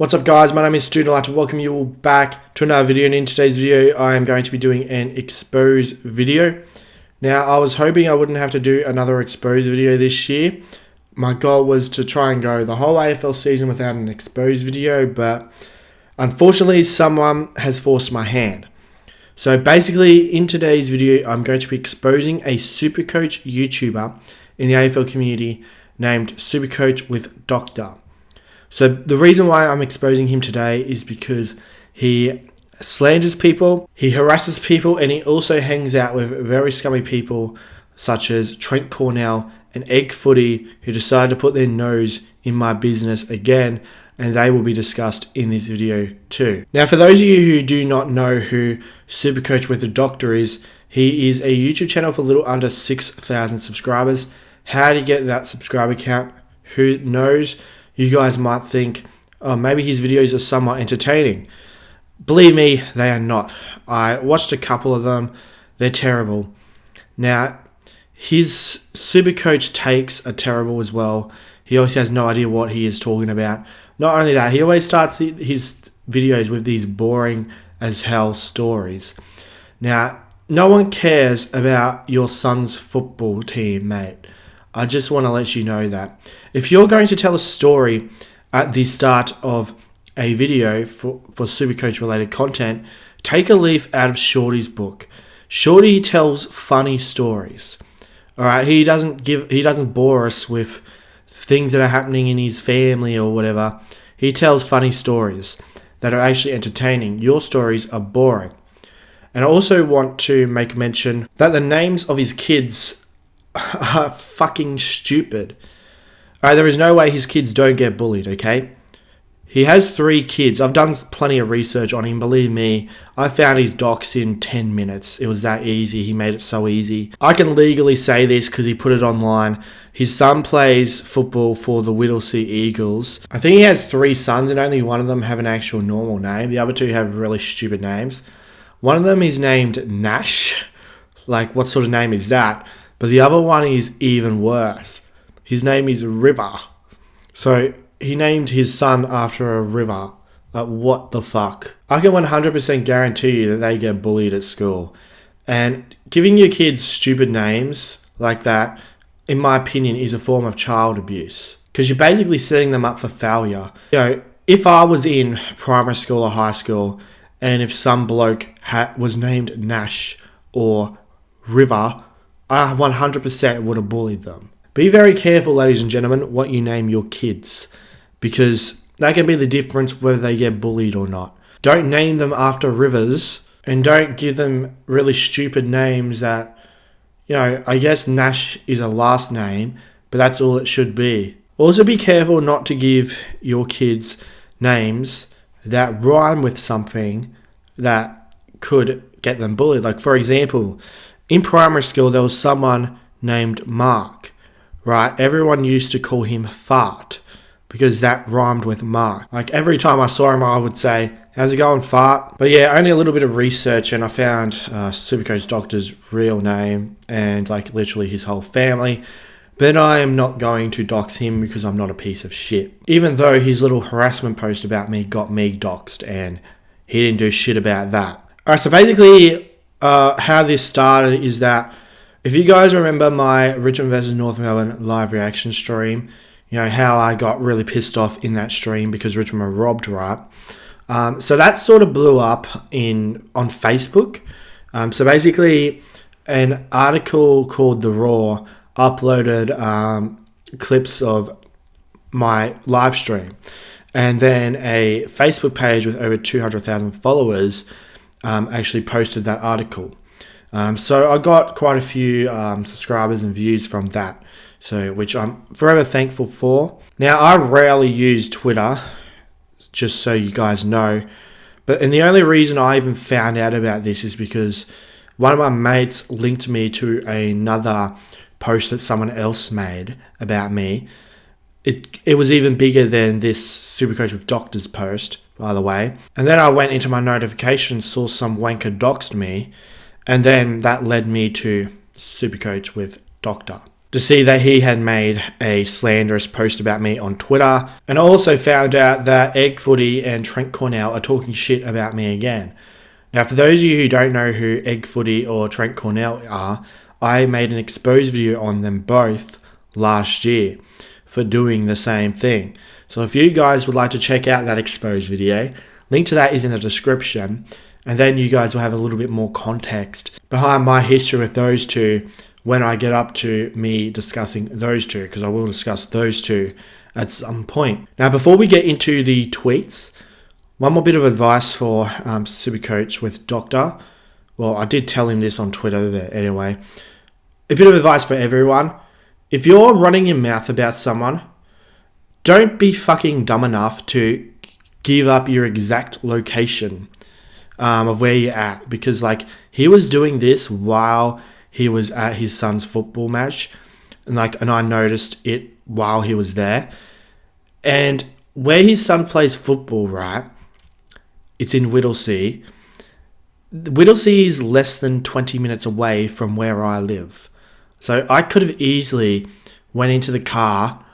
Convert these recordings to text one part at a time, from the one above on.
What's up guys, my name is Stoody. I'd like to welcome you all back to another video, and in today's video I am going to be doing an expose video. Now I was hoping I wouldn't have to do another expose video this year. My goal was to try and go the whole AFL season without an expose video, but unfortunately someone has forced my hand. So basically in today's video I'm going to be exposing a Supercoach YouTuber in the AFL community named Supercoach with Doctor. So the reason why I'm exposing him today is because he slanders people, he harasses people, and he also hangs out with very scummy people such as Trent Cornell and Egg Footy, who decided to put their nose in my business again, and they will be discussed in this video too. Now for those of you who do not know who Supercoach with the Doctor is, he is a YouTube channel for a little under 6,000 subscribers. How do you get that subscriber count? Who knows? You guys might think, oh, maybe his videos are somewhat entertaining. Believe me, they are not. I watched a couple of them. They're terrible. Now, his Supercoach takes are terrible as well. He also has no idea what he is talking about. Not only that, he always starts his videos with these boring as hell stories. Now, no one cares about your son's football team, mate. I just want to let you know that. If you're going to tell a story at the start of a video for Supercoach related content, take a leaf out of Shorty's book. Shorty tells funny stories. Alright, he doesn't bore us with things that are happening in his family or whatever. He tells funny stories that are actually entertaining. Your stories are boring. And I also want to make mention that the names of his kids are fucking stupid. Alright, there is no way his kids don't get bullied, okay? He has 3 kids. I've done plenty of research on him, believe me. I found his docs in 10 minutes. It was that easy. He made it so easy. I can legally say this because he put it online. His son plays football for the Whittlesea Eagles. I think he has 3 sons and only one of them have an actual normal name. The other 2 have really stupid names. One of them is named Nash. Like, what sort of name is that? But the other one is even worse. His name is River. So he named his son after a river. Like, what the fuck? I can 100% guarantee you that they get bullied at school. And giving your kids stupid names like that, in my opinion, is a form of child abuse. Because you're basically setting them up for failure. You know, if I was in primary school or high school, and if some bloke was named Nash or River, I 100% would have bullied them. Be very careful, ladies and gentlemen, what you name your kids, because that can be the difference whether they get bullied or not. Don't name them after rivers, and don't give them really stupid names that, you know, I guess Nash is a last name, but that's all it should be. Also be careful not to give your kids names that rhyme with something that could get them bullied. Like, for example, in primary school, there was someone named Mark, right? Everyone used to call him Fart because that rhymed with Mark. Like, every time I saw him, I would say, how's it going, Fart? But yeah, only a little bit of research and I found Supercoach Doctor's real name and like literally his whole family. But I am not going to dox him because I'm not a piece of shit. Even though his little harassment post about me got me doxed and he didn't do shit about that. Alright, so basically how this started is that if you guys remember my Richmond versus North Melbourne live reaction stream, you know, how I got really pissed off in that stream because Richmond were robbed, right? So that sort of blew up on Facebook. So basically an article called The Raw uploaded clips of my live stream. And then a Facebook page with over 200,000 followers actually posted that article. So I got quite a few subscribers and views from that, so which I'm forever thankful for. Now, I rarely use Twitter, just so you guys know, and the only reason I even found out about this is because one of my mates linked me to another post that someone else made about me. It was even bigger than this Supercoach with Doctor's post, by the way. And then I went into my notifications, saw some wanker doxed me, and then that led me to Supercoach with Doctor. to see that he had made a slanderous post about me on Twitter. And I also found out that Egg Footy and Trent Cornell are talking shit about me again. Now, for those of you who don't know who Egg Footy or Trent Cornell are, I made an exposed video on them both last year for doing the same thing. So if you guys would like to check out that exposed video, link to that is in the description, and then you guys will have a little bit more context behind my history with those two when I get up to me discussing those two, because I will discuss those two at some point. Now, before we get into the tweets, one more bit of advice for Supercoach with Doctor. Well, I did tell him this on Twitter, but anyway. A bit of advice for everyone. If you're running your mouth about someone, don't be fucking dumb enough to give up your exact location of where you're at. Because, like, he was doing this while he was at his son's football match. And I noticed it while he was there. And where his son plays football, right? It's in Whittlesea. Whittlesea is less than 20 minutes away from where I live. So I could have easily went into the car,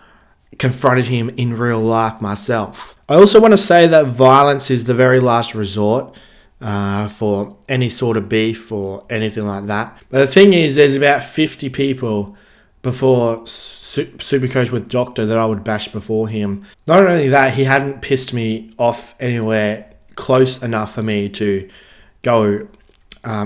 confronted him in real life myself. I also want to say that violence is the very last resort for any sort of beef or anything like that. But the thing is, there's about 50 people before Supercoach with Doctor that I would bash before him. Not only that, he hadn't pissed me off anywhere close enough for me to go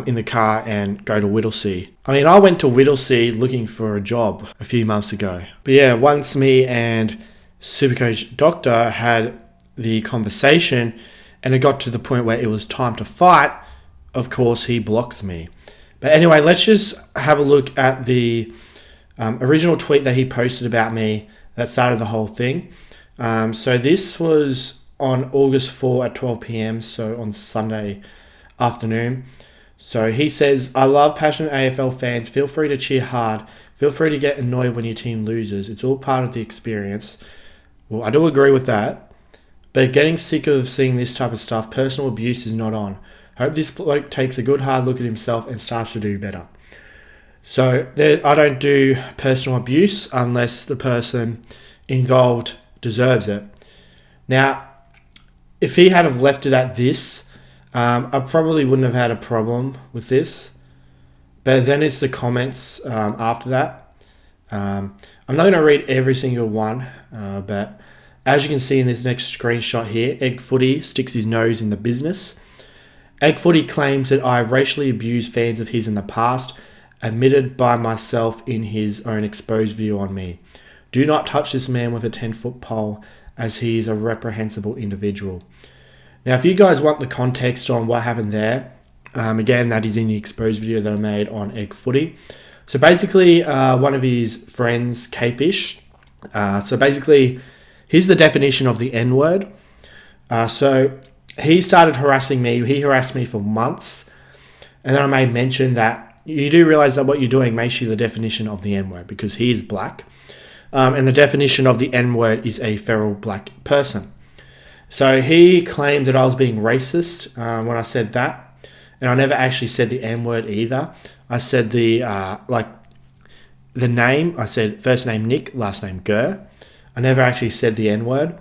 in the car and go to Whittlesea. I mean, I went to Whittlesea looking for a job a few months ago. But yeah, once me and Supercoach Doctor had the conversation and it got to the point where it was time to fight, of course he blocked me. But anyway, let's just have a look at the original tweet that he posted about me that started the whole thing. So this was on August 4 at 12 p.m, so on Sunday afternoon. So he says, I love passionate AFL fans. Feel free to cheer hard. Feel free to get annoyed when your team loses. It's all part of the experience. Well, I do agree with that. But getting sick of seeing this type of stuff, personal abuse is not on. Hope this bloke takes a good hard look at himself and starts to do better. So I don't do personal abuse unless the person involved deserves it. Now, if he had have left it at this, I probably wouldn't have had a problem with this. But then it's the comments after that. I'm not going to read every single one, but as you can see in this next screenshot here, Egg Footy sticks his nose in the business. Egg Footy claims that I racially abused fans of his in the past, admitted by myself in his own exposed video on me. Do not touch this man with a 10-foot pole, as he is a reprehensible individual. Now, if you guys want the context on what happened there, again, that is in the exposed video that I made on Egg Footy. So basically, one of his friends, Capish, so basically, here's the definition of the N-word. So he started harassing me. He harassed me for months. And then I made mention that you do realize that what you're doing makes you the definition of the N-word because he is black. And the definition of the N-word is a feral black person. So he claimed that I was being racist when I said that. And I never actually said the N-word either. I said the name. I said first name Nick, last name Gurr. I never actually said the N-word.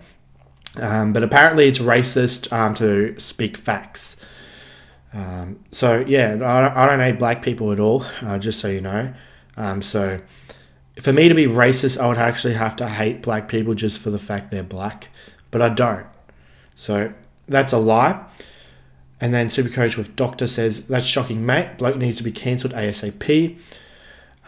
But apparently it's racist to speak facts. So yeah, I don't hate black people at all, just so you know. So for me to be racist, I would actually have to hate black people just for the fact they're black. But I don't. So that's a lie. And then Supercoach with Doctor says, that's shocking, mate. Bloke needs to be cancelled ASAP.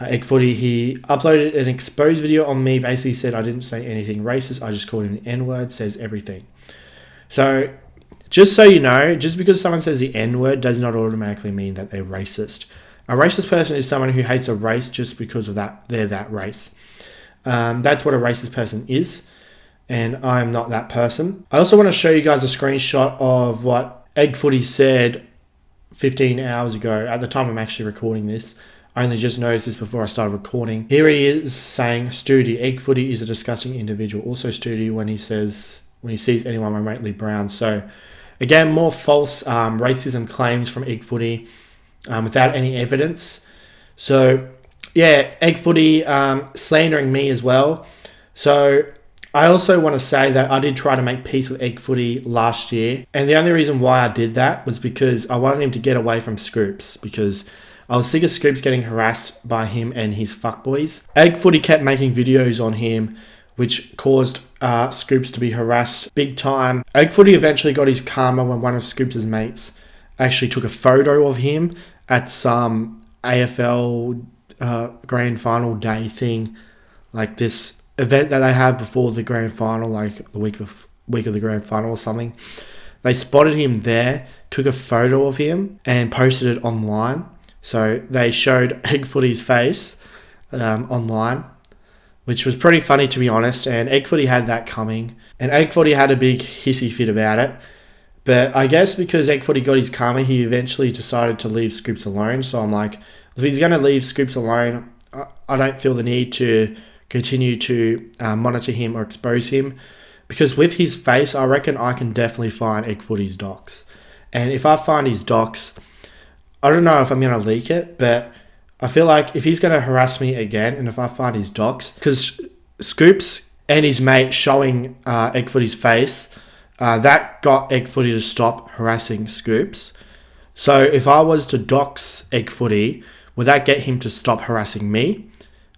Egg Footy, he uploaded an exposed video on me, basically said I didn't say anything racist. I just called him the N-word, says everything. So just so you know, just because someone says the N-word does not automatically mean that they're racist. A racist person is someone who hates a race just because of that they're that race. That's what a racist person is. And I'm not that person. I also want to show you guys a screenshot of what Egg Footy said 15 hours ago. At the time I'm actually recording this. I only just noticed this before I started recording. Here he is saying, Stoody, Egg Footy is a disgusting individual. Also Stoody when he sees anyone remotely brown. So again, more false racism claims from Egg Footy without any evidence. So yeah, Egg Footy slandering me as well. So I also want to say that I did try to make peace with Egg Footy last year. And the only reason why I did that was because I wanted him to get away from Scoops, because I was sick of Scoops getting harassed by him and his fuckboys. Egg Footy kept making videos on him, which caused Scoops to be harassed big time. Egg Footy eventually got his karma when one of Scoops' mates actually took a photo of him at some AFL grand final day thing, like this event that they have before the grand final, like the week of the grand final or something. They spotted him there, took a photo of him and posted it online. So they showed Egg Footy's face online, which was pretty funny, to be honest. And Egg Footy had that coming, and Egg Footy had a big hissy fit about it. But I guess because Egg Footy got his karma, he eventually decided to leave Scoops alone. So I'm like, if he's going to leave Scoops alone, I don't feel the need to continue to monitor him or expose him. Because with his face, I reckon I can definitely find Egg Footy's docs. And if I find his docs, I don't know if I'm going to leak it, but I feel like if he's going to harass me again, and if I find his docs, because Scoops and his mate showing Egg Footy's face, that got Egg Footy to stop harassing Scoops. So if I was to dox Egg Footy, would that get him to stop harassing me?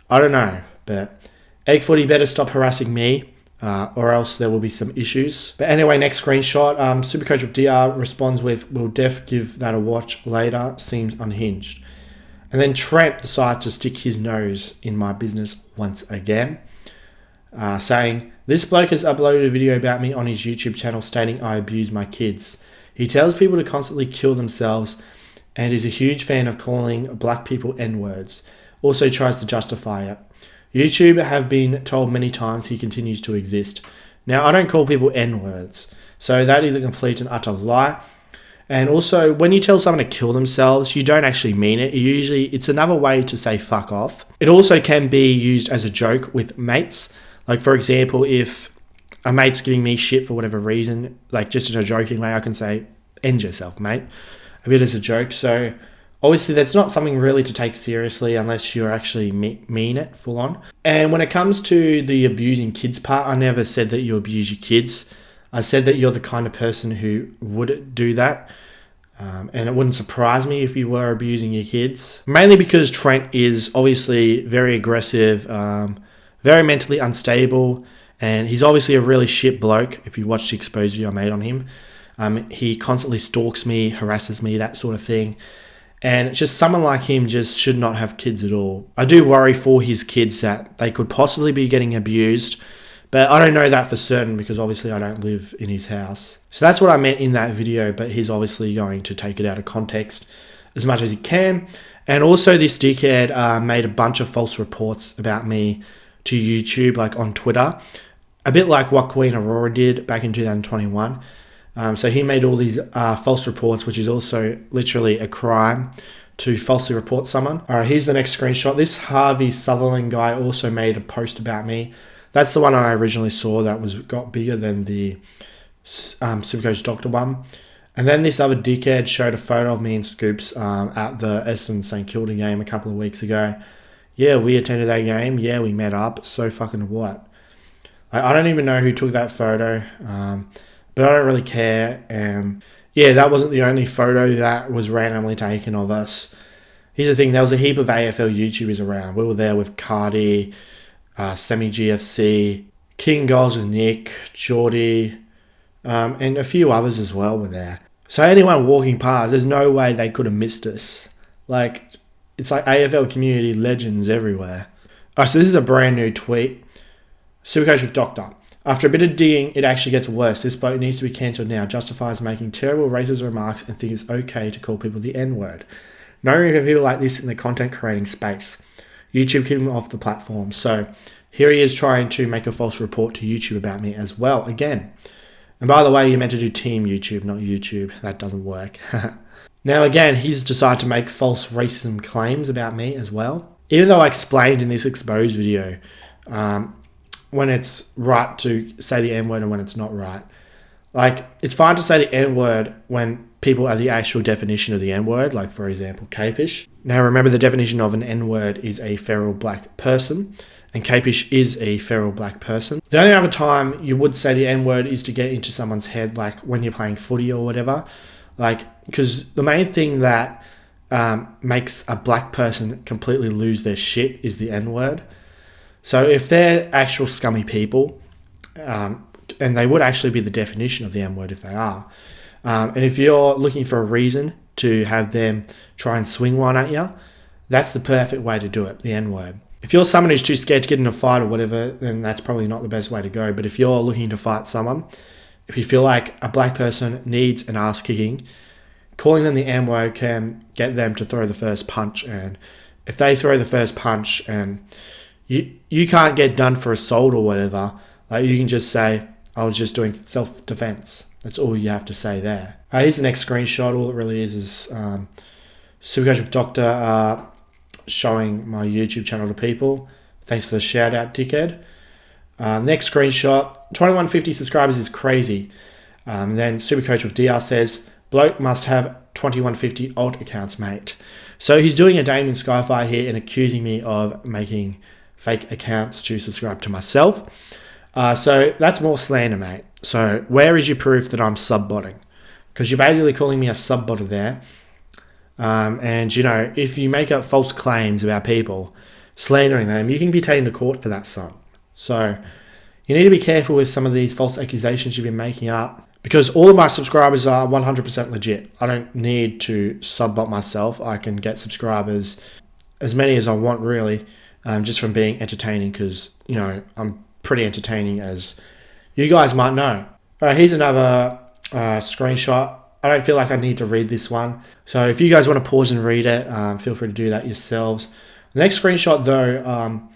I don't know, but Egg Footy better stop harassing me, or else there will be some issues. But anyway, next screenshot. Supercoach of DR responds with, "Will Def give that a watch later? Seems unhinged." And then Trent decides to stick his nose in my business once again, saying, "This bloke has uploaded a video about me on his YouTube channel stating I abuse my kids. He tells people to constantly kill themselves and is a huge fan of calling black people N-words. Also tries to justify it. YouTube have been told many times he continues to exist. Now, I don't call people N-words, so that is a complete and utter lie. And also, when you tell someone to kill themselves, you don't actually mean it. It's another way to say fuck off. It also can be used as a joke with mates. Like, for example, if a mate's giving me shit for whatever reason, like just in a joking way, I can say, end yourself, mate. A bit as a joke. So obviously that's not something really to take seriously unless you actually mean it full on. And when it comes to the abusing kids part, I never said that you abuse your kids. I said that you're the kind of person who would do that. And it wouldn't surprise me if you were abusing your kids. Mainly because Trent is obviously very aggressive, very mentally unstable, and he's obviously a really shit bloke. If you watch the exposed video I made on him, he constantly stalks me, harasses me, that sort of thing. And it's just someone like him just should not have kids at all. I do worry for his kids that they could possibly be getting abused, but I don't know that for certain because obviously I don't live in his house. So that's what I meant in that video, but he's obviously going to take it out of context as much as he can. And also this dickhead made a bunch of false reports about me to YouTube, like on Twitter, a bit like what Queen Aurora did back in 2021. So he made all these false reports, which is also literally a crime to falsely report someone. All right, here's the next screenshot. This Harvey Sutherland guy also made a post about me. That's the one I originally saw that got bigger than the Supercoach Doctor one. And then this other dickhead showed a photo of me and Scoops at the Essendon St Kilda game a couple of weeks ago. Yeah, we attended that game. Yeah, we met up. So fucking what? I don't even know who took that photo, but I don't really care. And yeah, that wasn't the only photo that was randomly taken of us. Here's the thing, there was a heap of AFL YouTubers around. We were there with Cardi, Semi GFC, King Goals with Nick, Geordie, and a few others as well were there. So anyone walking past, there's no way they could have missed us. Like, it's like AFL community legends everywhere. Alright, so this is a brand new tweet. Supercoach with Doctor. After a bit of digging, it actually gets worse. This bloke needs to be cancelled now. Justifies making terrible racist remarks and thinks it's okay to call people the N-word. No room for people like this in the content creating space. YouTube kicked him off the platform. So here he is trying to make a false report to YouTube about me as well, again. And by the way, you're meant to do Team YouTube, not YouTube. That doesn't work. Now again, he's decided to make false racism claims about me as well. Even though I explained in this exposed video when it's right to say the N-word and when it's not right. Like, it's fine to say the N-word when people are the actual definition of the N-word, like for example, capish. Now remember, the definition of an N-word is a feral black person, and capish is a feral black person. The only other time you would say the N-word is to get into someone's head, like when you're playing footy or whatever. Like, because the main thing that makes a black person completely lose their shit is the N-word. So if they're actual scummy people, and they would actually be the definition of the N-word if they are, and if you're looking for a reason to have them try and swing one at you, that's the perfect way to do it, the N-word. If you're someone who's too scared to get in a fight or whatever, then that's probably not the best way to go. But if you're looking to fight someone, if you feel like a black person needs an ass kicking, calling them the N-word can get them to throw the first punch. And if they throw the first punch and you can't get done for assault or whatever, like you can just say, I was just doing self-defense. That's all you have to say there. Here's the next screenshot. All it really is Supercoach with Doctor showing my YouTube channel to people. Thanks for the shout out, dickhead. Next screenshot. 2150 subscribers is crazy. Then Supercoach with DR says, bloke must have 2150 alt accounts, mate. So he's doing a Damien Skyfire here and accusing me of making fake accounts to subscribe to myself. So that's more slander, mate. So where is your proof that I'm sub-botting? Because you're basically calling me a sub-botter there. And, you know, if you make up false claims about people, slandering them, you can be taken to court for that, son. So you need to be careful with some of these false accusations you've been making up. Because all of my subscribers are 100% legit. I don't need to sub-bot myself. I can get subscribers, as many as I want, really, just from being entertaining. Because, you know, I'm pretty entertaining, as you guys might know. Alright, here's another screenshot. I don't feel like I need to read this one. So if you guys want to pause and read it, feel free to do that yourselves. The next screenshot though,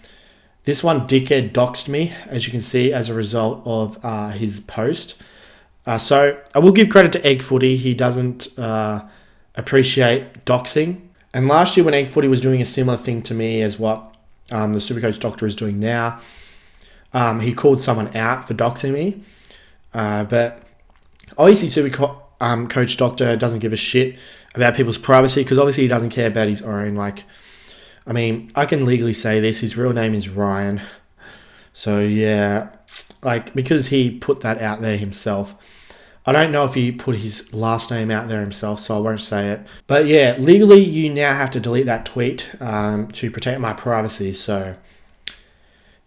this one dickhead doxed me, as you can see, as a result of his post. So I will give credit to Egg Footy. He doesn't appreciate doxing. And last year when Egg Footy was doing a similar thing to me as what the Supercoach Doctor is doing now, he called someone out for doxing me. But obviously Coach Doctor doesn't give a shit about people's privacy, because obviously he doesn't care about his own. Like, I mean, I can legally say this, his real name is Ryan. So yeah, like, because he put that out there himself. I don't know if he put his last name out there himself, so I won't say it. But yeah, legally you now have to delete that tweet to protect my privacy. So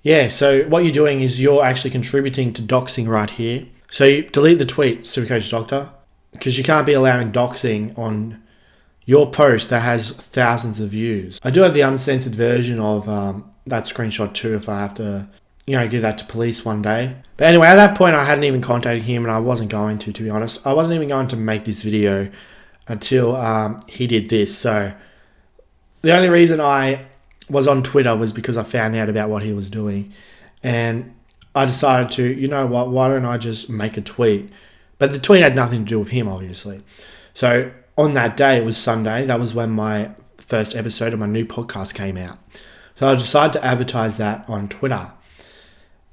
yeah, so what you're doing is you're actually contributing to doxing right here. So you delete the tweet, Supercoach Doctor, because you can't be allowing doxing on your post that has thousands of views. I do have the uncensored version of that screenshot too, if I have to, you know, give that to police one day. But anyway, at that point I hadn't even contacted him, and I wasn't going to be honest. I wasn't even going to make this video until he did this. So the only reason I was on Twitter was because I found out about what he was doing. And I decided to, you know what, why don't I just make a tweet? But the tweet had nothing to do with him, obviously. So on that day, it was Sunday. That was when my first episode of my new podcast came out. So I decided to advertise that on Twitter.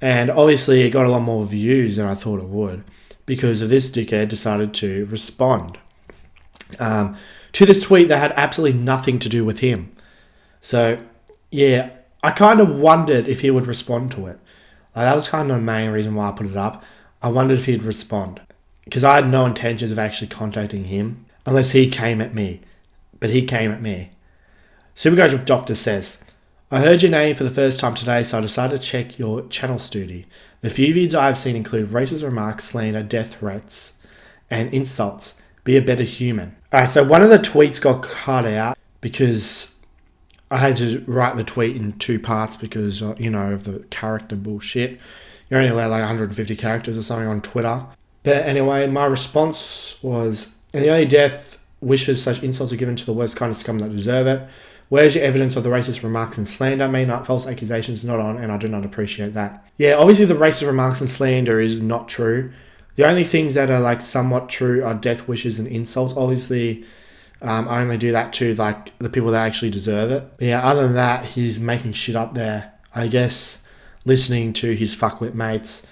And obviously it got a lot more views than I thought it would, because of this dickhead decided to respond to this tweet that had absolutely nothing to do with him. So yeah, I kind of wondered if he would respond to it. That was kind of the main reason why I put it up. I wondered if he'd respond, because I had no intentions of actually contacting him unless he came at me. But he came at me. Supercoach with Doctor says, I heard your name for the first time today, so I decided to check your channel, Stoody. The few videos I've seen include racist remarks, slander, death threats, and insults. Be a better human. Alright, so one of the tweets got cut out because I had to write the tweet in two parts because, you know, of the character bullshit. You're only allowed like 150 characters or something on Twitter. But anyway, my response was, and the only death wishes such insults are given to the worst kind of scum that deserve it. Where's your evidence of the racist remarks and slander? May not false accusations not on, and I do not appreciate that. Yeah, obviously the racist remarks and slander is not true. The only things that are like somewhat true are death wishes and insults. Obviously, I only do that to like the people that actually deserve it. But yeah, other than that, he's making shit up there. I guess listening to his fuckwit mates.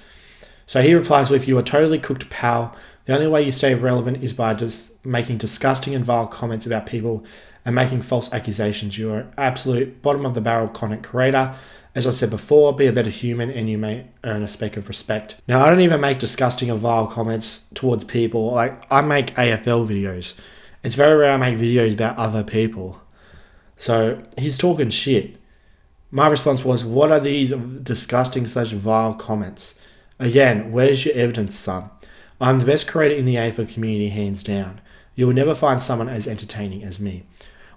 So he replies with, you are totally cooked, pal. The only way you stay relevant is by just making disgusting and vile comments about people and making false accusations. You are absolute bottom of the barrel content creator. As I said before, be a better human and you may earn a speck of respect. Now, I don't even make disgusting or vile comments towards people. Like, I make AFL videos. It's very rare I make videos about other people. So, he's talking shit. My response was, what are these disgusting / vile comments? Again, where's your evidence, son? I'm the best creator in the AFL community, hands down. You will never find someone as entertaining as me.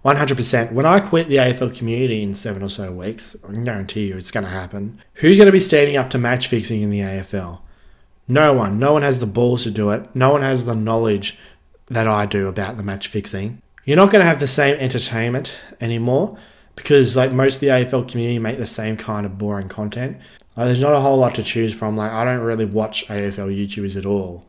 100%. When I quit the AFL community in 7 or so weeks, I can guarantee you it's going to happen. Who's going to be standing up to match fixing in the AFL? No one. No one has the balls to do it. No one has the knowledge that I do about the match fixing. You're not going to have the same entertainment anymore because like most of the AFL community make the same kind of boring content. There's not a whole lot to choose from. Like, I don't really watch AFL YouTubers at all.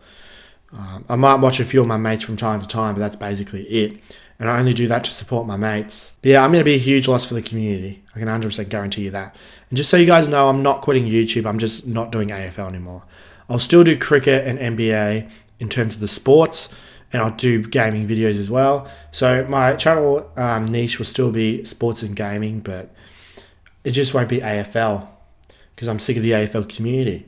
I might watch a few of my mates from time to time, but that's basically it. And I only do that to support my mates. But yeah, I'm going to be a huge loss for the community. I can 100% guarantee you that. And just so you guys know, I'm not quitting YouTube. I'm just not doing AFL anymore. I'll still do cricket and NBA in terms of the sports. And I'll do gaming videos as well. So my channel niche will still be sports and gaming. But it just won't be AFL. Because I'm sick of the AFL community.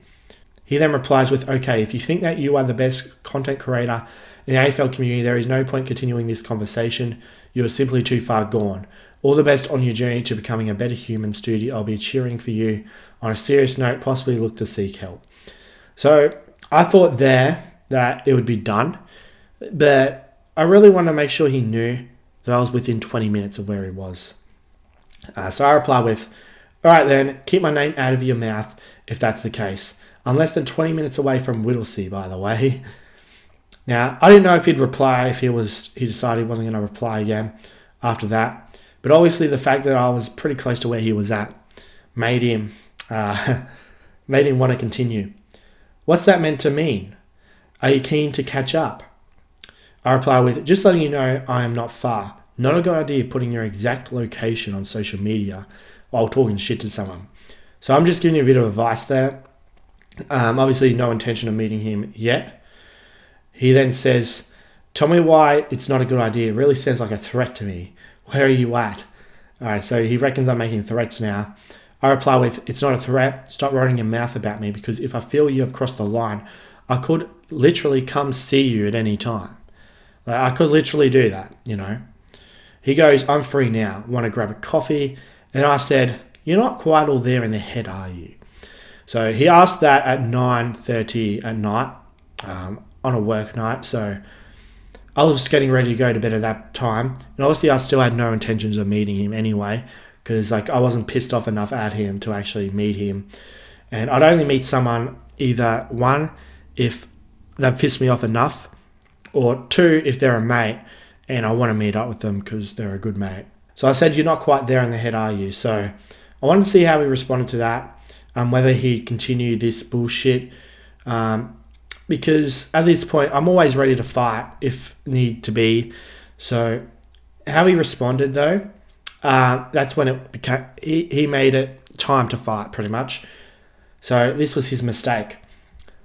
He then replies with, okay, if you think that you are the best content creator in the AFL community, there is no point continuing this conversation. You are simply too far gone. All the best on your journey to becoming a better human, Stoody. I'll be cheering for you. On a serious note, possibly look to seek help. So I thought there that it would be done. But I really want to make sure he knew that I was within 20 minutes of where he was. So I reply with, all right then, keep my name out of your mouth if that's the case. I'm less than 20 minutes away from Whittlesea, by the way. Now, I didn't know if he'd reply, if he decided he wasn't going to reply again after that. But obviously the fact that I was pretty close to where he was at made him want to continue. What's that meant to mean? Are you keen to catch up? I reply with, just letting you know I am not far. Not a good idea putting your exact location on social media while talking shit to someone. So I'm just giving you a bit of advice there. Obviously no intention of meeting him yet. He then says, tell me why it's not a good idea. It really sounds like a threat to me. Where are you at? Alright, so he reckons I'm making threats now. I reply with, it's not a threat. Stop running your mouth about me because if I feel you have crossed the line, I could literally come see you at any time. Like, I could literally do that, you know. He goes, I'm free now. Want to grab a coffee? And I said, you're not quite all there in the head, are you? So he asked that at 9:30 at night, on a work night. So I was just getting ready to go to bed at that time. And obviously I still had no intentions of meeting him anyway, because like I wasn't pissed off enough at him to actually meet him. And I'd only meet someone either one, if they've pissed me off enough, or two, if they're a mate and I want to meet up with them because they're a good mate. So I said, you're not quite there in the head, are you? So I wanted to see how he responded to that. Whether he'd continue this bullshit. Because at this point, I'm always ready to fight if need to be. So how he responded though, that's when it became, he made it time to fight pretty much. So this was his mistake.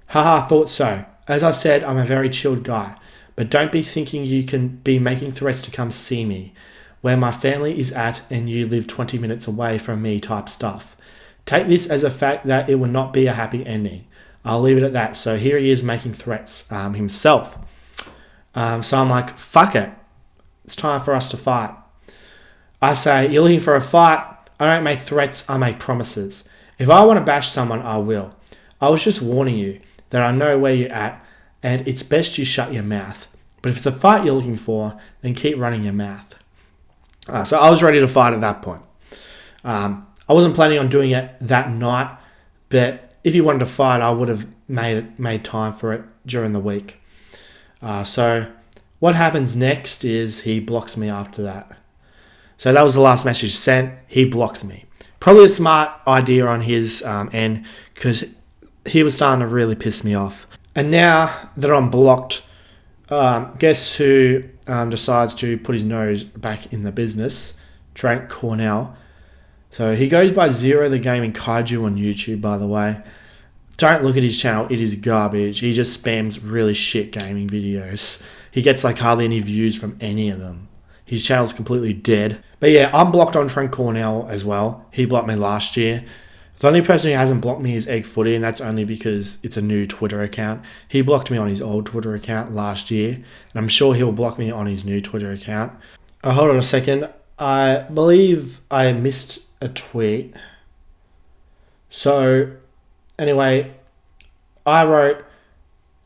Haha, thought so. As I said, I'm a very chilled guy. But don't be thinking you can be making threats to come see me, where my family is at and you live 20 minutes away from me type stuff. Take this as a fact that it will not be a happy ending. I'll leave it at that. So here he is making threats himself. So I'm like, fuck it. It's time for us to fight. I say, you're looking for a fight? I don't make threats, I make promises. If I want to bash someone, I will. I was just warning you that I know where you're at and it's best you shut your mouth. But if it's a fight you're looking for, then keep running your mouth. So I was ready to fight at that point. I wasn't planning on doing it that night, but if he wanted to fight, I would have made time for it during the week. So what happens next is he blocks me after that. So that was the last message sent. He blocks me. Probably a smart idea on his end because he was starting to really piss me off. And now that I'm blocked, guess who decides to put his nose back in the business? Trent Cornell. So he goes by Zero the Gaming Kaiju on YouTube, by the way. don't look at his channel. It is garbage. He just spams really shit gaming videos. He gets like hardly any views from any of them. His channel's completely dead. But yeah, I'm blocked on Trent Cornell as well. He blocked me last year. The only person who hasn't blocked me is Egg Footy, and that's only because it's a new Twitter account. He blocked me on his old Twitter account last year, and I'm sure he'll block me on his new Twitter account. Hold on a second. I believe I missed a tweet. So, anyway, I wrote,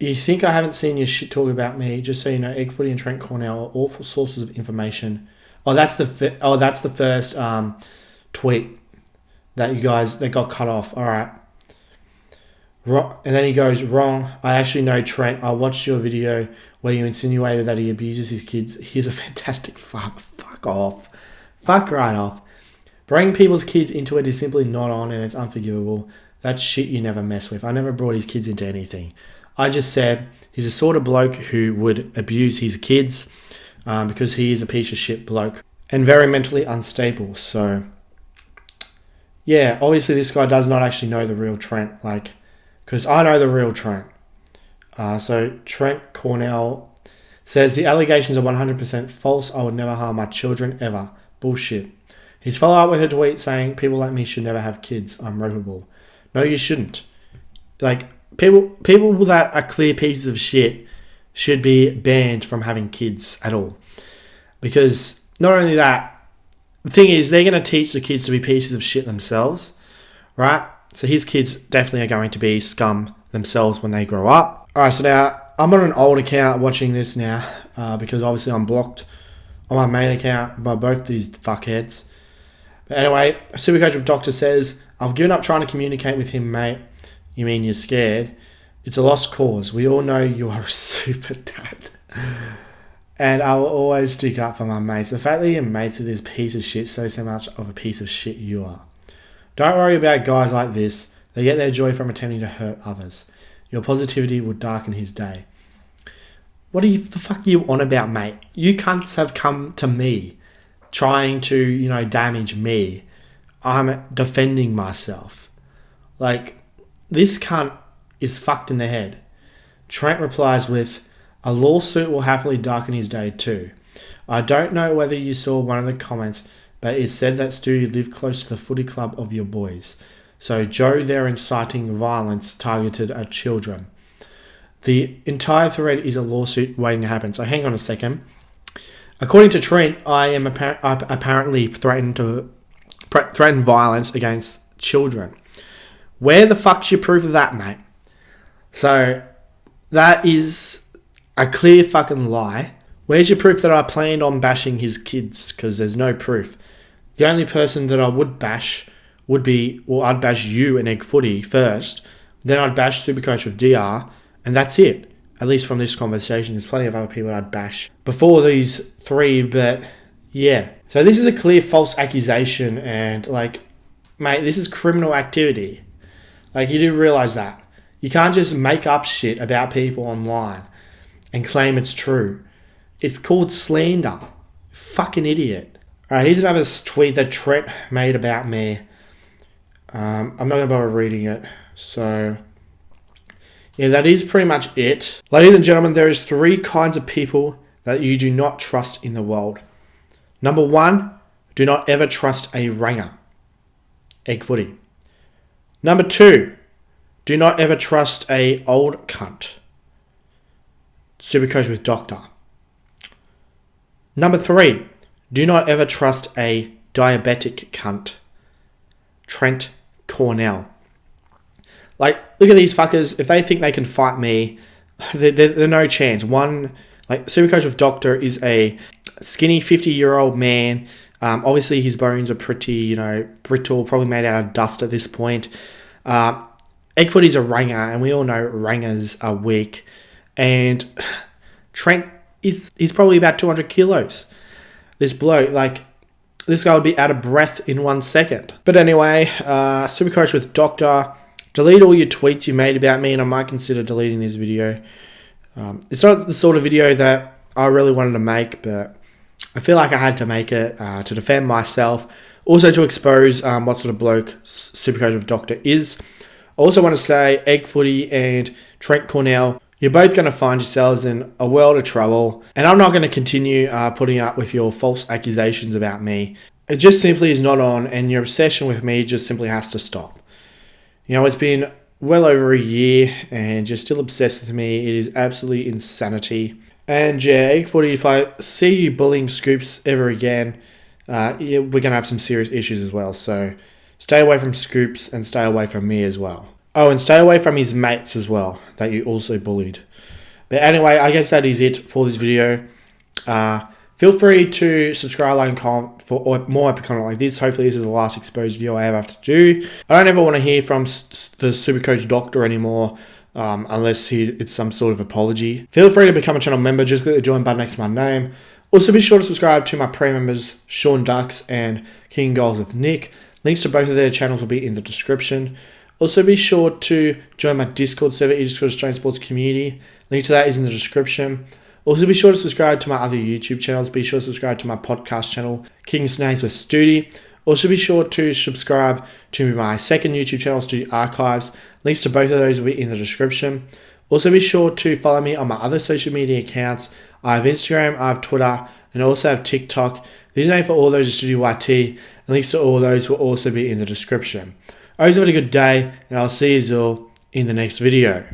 "You think I haven't seen your shit talk about me? Just so you know, Egg Footy and Trent Cornell are awful sources of information." Oh, that's the first tweet that you guys that got cut off. All right. And then he goes, "Wrong. I actually know Trent. I watched your video where you insinuated that he abuses his kids. He's a fantastic father." Fuck off. Fuck right off. Bringing people's kids into it is simply not on, and it's unforgivable. That's shit you never mess with. I never brought his kids into anything. I just said he's the sort of bloke who would abuse his kids because he is a piece of shit bloke and very mentally unstable. So, yeah, obviously this guy does not actually know the real Trent, because I know the real Trent. So Trent Cornell says the allegations are 100% false. I would never harm my children ever. Bullshit. He's followed up with a tweet saying people like me should never have kids. I'm ropeable. No, you shouldn't. People that are clear pieces of shit should be banned from having kids at all. Because not only that, the thing is they're going to teach the kids to be pieces of shit themselves, right? So his kids definitely are going to be scum themselves when they grow up. All right, so now I'm on an old account watching this now because obviously I'm blocked on my main account by both these fuckheads. But anyway, Supercoach with Doctor says, "I've given up trying to communicate with him, mate." You mean you're scared? It's a lost cause. We all know you are a super dad. And I will always stick up for my mates. The fact that you're mates with this piece of shit shows so much of a piece of shit you are. Don't worry about guys like this. They get their joy from attempting to hurt others. Your positivity will darken his day. What the fuck are you on about, mate? You cunts have come to me trying to, damage me. I'm defending myself. This cunt is fucked in the head. Trent replies with, "A lawsuit will happily darken his day too. I don't know whether you saw one of the comments, but it said that Stoody lived close to the footy club of your boys. So Joe there inciting violence targeted at children. The entire thread is a lawsuit waiting to happen." So hang on a second. According to Trent, I am apparently threatened violence against children. Where the fuck's your proof of that, mate? So that is a clear fucking lie. Where's your proof that I planned on bashing his kids? Because there's no proof. The only person that I would bash would be, I'd bash you and Egg Footy first, then I'd bash Supercoach with DR, and that's it. At least from this conversation, there's plenty of other people I'd bash before these three, but yeah. So this is a clear false accusation, and mate, this is criminal activity. You do realise that. You can't just make up shit about people online and claim it's true. It's called slander. Fucking idiot. Alright, here's another tweet that Trent made about me. I'm not going to bother reading it. So, yeah, that is pretty much it. Ladies and gentlemen, there is 3 kinds of people that you do not trust in the world. Number 1, do not ever trust a ranger. Egg Footy. Number 2, do not ever trust a old cunt. Supercoach with Doctor. Number 3, do not ever trust a diabetic cunt. Trent Cornell. Look at these fuckers. If they think they can fight me, they're no chance. Supercoach with Doctor is a skinny 50-year-old man. Obviously, his bones are pretty, brittle, probably made out of dust at this point. Egg Footy's a ranger, and we all know rangers are weak. And Trent he's probably about 200 kilos. This bloke, this guy would be out of breath in 1 second. But anyway, Supercoach with Doctor, delete all your tweets you made about me, and I might consider deleting this video. It's not the sort of video that I really wanted to make, but I feel like I had to make it to defend myself. Also to expose what sort of bloke Supercoach with Doctor is. I also want to say Egg Footy and Trent Cornell, you're both going to find yourselves in a world of trouble, and I'm not going to continue putting up with your false accusations about me. It just simply is not on, and your obsession with me just simply has to stop. You know, it's been well over a year, and you're still obsessed with me. It is absolutely insanity. And yeah, Egg Footy, if I see you bullying Scoops ever again, we're going to have some serious issues as well. So stay away from Scoops and stay away from me as well. Oh, and stay away from his mates as well, that you also bullied. But anyway, I guess that is it for this video. Feel free to subscribe, like, and comment for more epic content like this. Hopefully this is the last exposed video I ever have to do. I don't ever want to hear from the Supercoach Doctor anymore, unless it's some sort of apology. Feel free to become a channel member. Just click the join button next to my name. Also be sure to subscribe to my pre-members, Sean Ducks and King Goals with Nick. Links to both of their channels will be in the description. Also be sure to join my Discord server, Discord Australian Sports Community. Link to that is in the description. Also be sure to subscribe to my other YouTube channels. Be sure to subscribe to my podcast channel, King Snags with Stoody. Also be sure to subscribe to my second YouTube channel, Stoody Archives. Links to both of those will be in the description. Also be sure to follow me on my other social media accounts. I have Instagram, I have Twitter, and I also have TikTok. The username for all those is Stoody YT, and links to all those will also be in the description. I hope you have a good day, and I'll see you all in the next video.